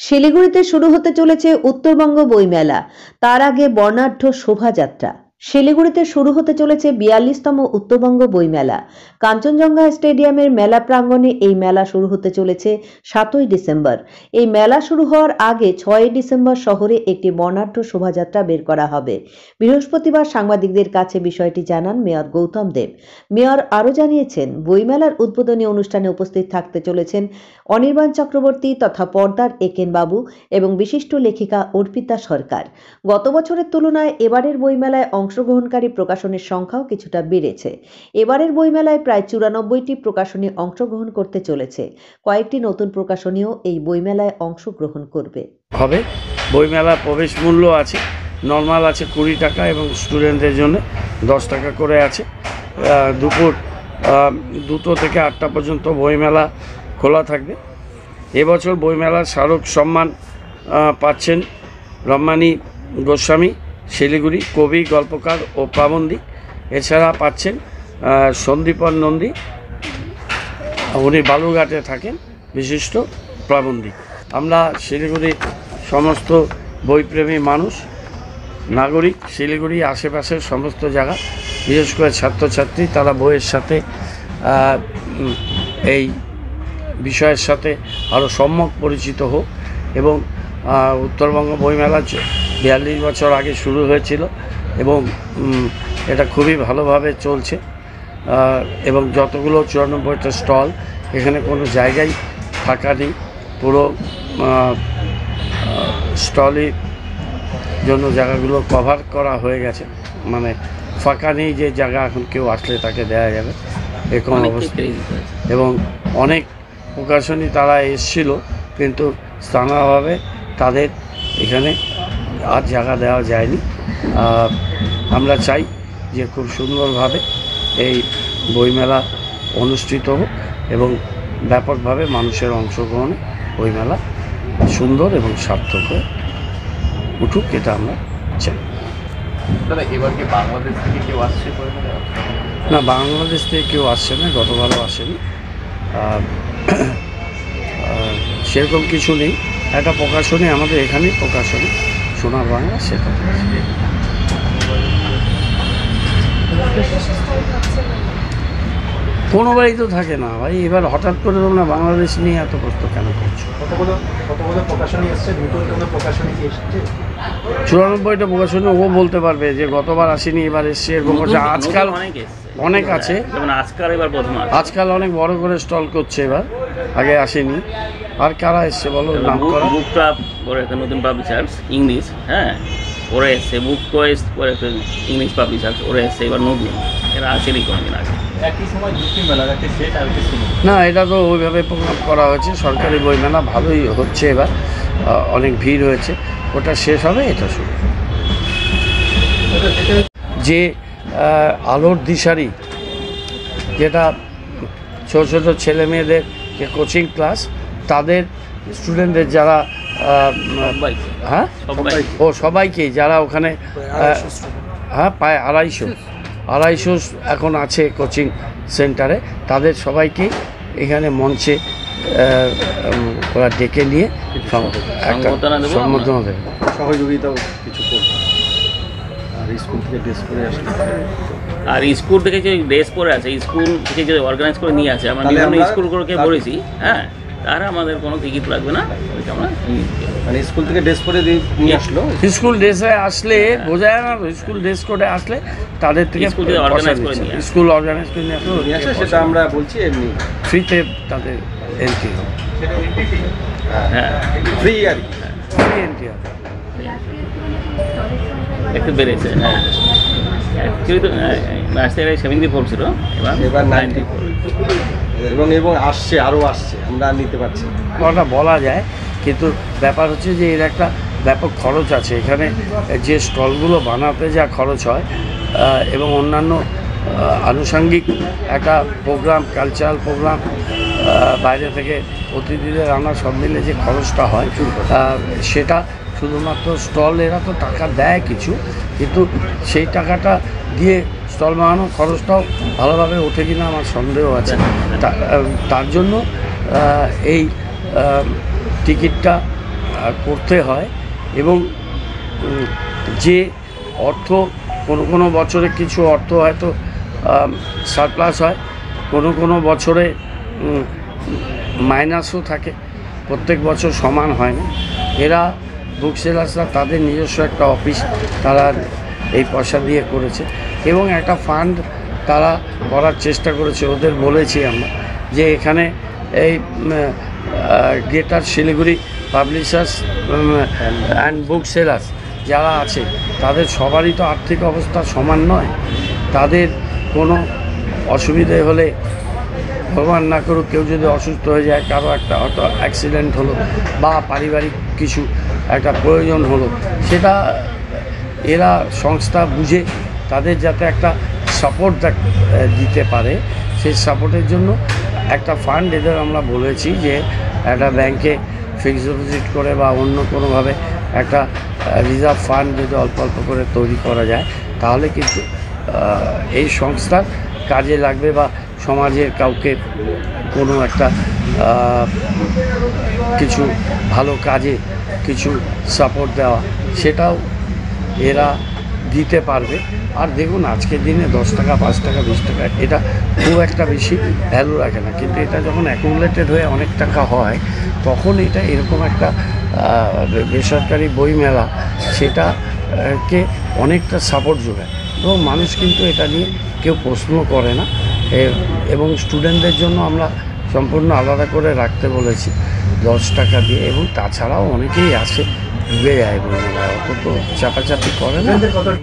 শিলিগুড়িতে শুরু হতে চলেছে উত্তরবঙ্গ বইমেলা। তার আগে বর্ণাঢ্য শোভাযাত্রা। শিলিগুড়িতে শুরু হতে চলেছে ৪২তম উত্তরবঙ্গ বইমেলা। কাঞ্চনজঙ্ঘা স্টেডিয়ামের মেলা প্রাঙ্গণে এই মেলা শুরু হতে চলেছে ৭ই ডিসেম্বর। এই মেলা শুরু হওয়ার আগে ৬ই ডিসেম্বর শহরে একটি বর্ণাঢ্য শোভাযাত্রা বের করা হবে। বৃহস্পতিবার সাংবাদিকদের কাছে বিষয়টি জানান মেয়র গৌতম দেব। মেয়র আরও জানিয়েছেন, বইমেলার উদ্বোধনী অনুষ্ঠানে উপস্থিত থাকতে চলেছেন অনির্বাণ চক্রবর্তী তথা পর্দার একেন বাবু এবং বিশিষ্ট লেখিকা অর্পিতা সরকার। গত বছরের তুলনায় এবারের বইমেলায় অংশগ্রহণকারী প্রকাশনীর সংখ্যাও কিছুটা বেড়েছে। এবারের বইমেলায় প্রায় ৯৪টি প্রকাশনী অংশগ্রহণ করতে চলেছে। কয়েকটি নতুন প্রকাশনীও এই বইমেলায় অংশগ্রহণ করবে। বইমেলার প্রবেশ মূল্য আছে, নর্মাল আছে 20 টাকা এবং স্টুডেন্টদের জন্য 10 টাকা করে আছে। দুপুর 2টো থেকে 8টা পর্যন্ত বইমেলা খোলা থাকবে। এবছর বইমেলার স্মারক সম্মান পাচ্ছেন রম্মানী গোস্বামী, শিলিগুড়ি, কবি, গল্পকার ও প্রাবন্ধিক। এছাড়া পাচ্ছেন সন্দীপন নন্দী, উনি বালুরঘাটে থাকেন, বিশিষ্ট প্রাবন্ধিক। আমরা শিলিগুড়ির সমস্ত বইপ্রেমী মানুষ, নাগরিক, শিলিগুড়ি আশেপাশের সমস্ত জায়গা, বিশেষ করে ছাত্রছাত্রী, তারা বইয়ের সাথে এই বিষয়ের সাথে আরও সম্যক পরিচিত হোক। এবং উত্তরবঙ্গ বইমেলা ৪২ বছর আগে শুরু হয়েছিল এবং এটা খুবই ভালোভাবে চলছে। এবং যতগুলো ৯৪টা স্টল, এখানে কোনো জায়গায় ফাঁকা নেই, পুরো স্টলের জন্য জায়গাগুলো কভার করা হয়ে গেছে, মানে ফাঁকা নেই যে জায়গা এখন কেউ আসলে তাকে দেওয়া যাবে এরকম অবস্থায়। এবং অনেক প্রকাশনী তারা এসেছিল, কিন্তু স্থানীয়ভাবে তাদের এখানে আর জায়গা দেওয়া যায়নি। আমরা চাই যে খুব সুন্দরভাবে এই বইমেলা অনুষ্ঠিত হোক এবং ব্যাপকভাবে মানুষের অংশগ্রহণে বইমেলা সুন্দর এবং সার্থক হয়ে উঠুক, এটা আমরা চাই। এবার কি বাংলাদেশ থেকে কেউ আসছে? না, বাংলাদেশ থেকে কেউ আসছে না, গতবারও আসেনি। সেরকম কিছু নেই। একটা প্রকাশনী আমাদের এখানেই প্রকাশনী সোনার বাংলা, সেটা কোনো বাড়ি তো থাকে না ভাই। এবার হঠাৎ করে তোমরা বাংলাদেশ নিয়ে এত প্রশ্ন কেন করছো? ৯৪টা প্রকাশনী ও বলতে পারবে যে গতবার আসেনি এবার এসছে, এরকম করছে। আজকাল অনেক আছে, আজকাল অনেক বড় করে স্টল করছে, এবার আগে আসেনি। আর কারা এসছে বলো নাম করা? বুকটা পরে একটা নতুন পাবলিশার্স ইংলিশ, হ্যাঁ ওরা এসছে। বুক কোয়েস পরে একটা ইংলিশ পাবলিশার্স, ওরা এসছে এবার নতুন, এরা আসেনি কোনোদিন আগে। একই সময় দুটি মেলা রাখতে, সেটা না, এটা তো ওইভাবে প্রোগ্রাম করা হয়েছে। সরকারি বইমেলা ভালোই হচ্ছে, এবার অনেক ভিড় হয়েছে। ওটা শেষ হবে, এটা শুরু। যে আলোর দিশারি, যেটা ছোটো ছোটো ছেলে মেয়েদের যে কোচিং ক্লাস, তাদের স্টুডেন্টদের যারা হ্যাঁ ও সবাইকেই যারা ওখানে হ্যাঁ প্রায় ২৫০ এখন আছে কোচিং সেন্টারে, তাদের সবাইকেই এখানে মঞ্চে ওরা ডেকে নিয়ে একটা সম্বোধনা দেবে, সহযোগিতাও কিছু করবে। আর স্কুল থেকে ড্রেস পরে আসলে, আর স্কুল থেকে যে ড্রেস পরে আছে, স্কুল থেকে যে অর্গানাইজ করে নিয়ে আসে, আমরা বিভিন্ন স্কুলগুলোকে বলেছি, হ্যাঁ তারা আমাদের কোনো টিকিট লাগবে না, আমরা মানে স্কুল থেকে ড্রেস পরে নিয়ে আসলো। স্কুল ড্রেসে আসলে বোঝায় না, স্কুল ড্রেস কোডে আসলে তাদের থেকে স্কুল অর্গানাইজ করে নিয়ে আসলে, সেটা আমরা বলছি এমনি ফ্রিতে তাদের এন্ট্রি হবে। হ্যাঁ ফ্রি আর কি, ফ্রি এন্ট্রি হবে। একটু বেড়েছে, হ্যাঁ অ্যাকচুয়ালি তো লাস্ট ইয়ারে 74 ছিল, এবার 94 এবং আসছে, আরও আসছে, আমরা নিতে পারছি ওটা বলা যায়। কিন্তু ব্যাপার হচ্ছে যে এর একটা ব্যাপক খরচ আছে। এখানে যে স্টলগুলো বানাতে যা খরচ হয় এবং অন্যান্য আনুষঙ্গিক একটা প্রোগ্রাম, কালচারাল প্রোগ্রাম, বাইরে থেকে অতিথিদের আনা, সব মিলে যে খরচটা হয়, সেটা শুধুমাত্র স্টল, এরা তো টাকা দেয় কিছু, কিন্তু সেই টাকাটা দিয়ে স্টল বানানোর খরচটাও ভালোভাবে ওঠে কিনা আমার সন্দেহ আছে। তার জন্য এই টিকিটটা করতে হয় এবং যে অর্থ কোনো বছরে কিছু অর্থ হয়তো সারপ্লাস হয়, কোনো বছরে মাইনাসও থাকে, প্রত্যেক বছর সমান হয় না। এরা বুক সেলার্সরা তাদের নিজস্ব একটা অফিস তারা এই পয়সা দিয়ে করেছে এবং একটা ফান্ড তারা করার চেষ্টা করেছে। ওদের বলেছি আমরা যে এখানে এই greater Siliguri publishers and book sellers যারা আছে তাদের সবারই তো আর্থিক অবস্থা সমান নয়। তাদের কোনো অসুবিধে হলে, ভগবান না করুক কেউ যদি অসুস্থ হয়ে যায়, কারো একটা হয়তো অ্যাক্সিডেন্ট হলো বা পারিবারিক কিছু একটা প্রয়োজন হলো, সেটা এরা সংস্থা বুঝে তাদের যাতে একটা সাপোর্ট দিতে পারে, সেই সাপোর্টের জন্য একটা ফান্ড এদের আমরা বলেছি যে একটা ব্যাংকে ফিক্সড ডিপোজিট করে বা অন্য কোনোভাবে একটা রিজার্ভ ফান্ড যদি অল্প অল্প করে তৈরি করা যায় তাহলে কিন্তু এই সংস্থার কাজে লাগবে বা সমাজের কাউকে কোনো একটা কিছু ভালো কাজে কিছু সাপোর্ট দেওয়া, সেটাও এরা দিতে পারবে। আর দেখুন আজকের দিনে 10 টাকা 5 টাকা 20 টাকা এটা খুব একটা বেশি ভ্যালু রাখে না, কিন্তু এটা যখন অ্যাকুমুলেটেড হয়ে অনেক টাকা হয় তখন এটা এরকম একটা বেসরকারি বইমেলা সেটাকে অনেকটা সাপোর্ট যোগায় এবং মানুষ কিন্তু এটা নিয়ে কেউ প্রশ্ন করে না। এবং স্টুডেন্টদের জন্য আমরা সম্পূর্ণ আলাদা করে রাখতে বলেছি 10 টাকা দিয়ে, এবং তাছাড়াও অনেকেই আসে ডুবে যায় বইমেলায়, অত তো চাপাচাপি করে না।